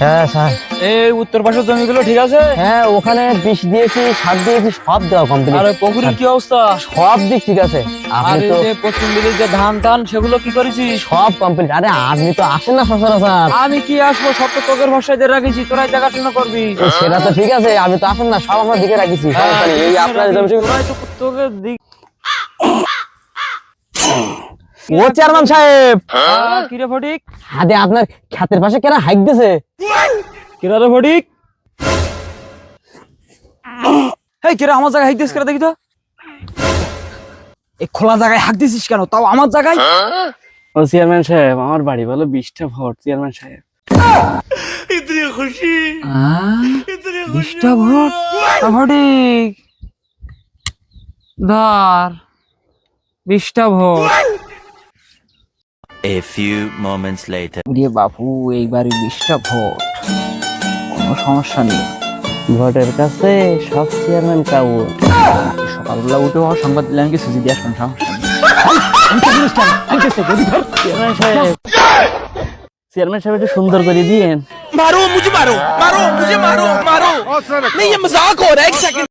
হ্যাঁ স্যার। এই উত্তর পাশের জমিগুলো ঠিক আছে? হ্যাঁ, ওখানে বিষ দিয়েছি, সার দিয়েছি, সব দেওয়া কমপ্লিট। আর ওই পুকুরের কি অবস্থা? সব দিক ঠিক আছে। আর আপনি এই তো যে পশ্চিম দিকের যে ধান টান সেগুলো কি করেছিস? সব কমপ্লিট। আরে আপনি তো আসেন না সচরাচর। আমি কি আসবো? সব তো তোকের ভরসায় দিয়ে রাখিছি, তোরাই দেখাশোনা করবি। সেটা তো ঠিক আছে, আমি তো আসেন না, সব আমার দিকে রাখিছি, সমস্যা নেই। এই আপনার জমি তোরাই তো তোকে দিক। ও চেয়ারম্যান সাহেব, কিরে ফটিক? আরে আপনার ক্ষেতের পাশে কেনা হাইক দিছে। কিরা রে ফটিক? এই কিরা আমার জায়গায় হাইক দিস কেন দেখি তো? এই খোলা জায়গায় হাঁক দিছিস কেন, তাও আমার জায়গায়? ও চেয়ারম্যান সাহেব, আমার বাড়ি বলো 20টা ভোট চেয়ারম্যান সাহেব। বিশটা ভোট? ফটিক ধর 20টা vote. A few moments later. রে বাপু, এইবারই 20টা ভোট, কোনো সমস্যা নেই। ভোটের কাছে সব চেয়ারম্যান কাউন। সকালবেলা উঠে সংবাদ দিলাম কি সুজি দিয়ে আসবেন, সমস্যা নেই। চেয়ারম্যান সাহেব, চেয়ারম্যান সাহেব একটু সুন্দর করে দিয়েন। मारो मुझे मारो मारो मुझे मारो मारो नहीं ये मजाक हो रहा है एक सेकंड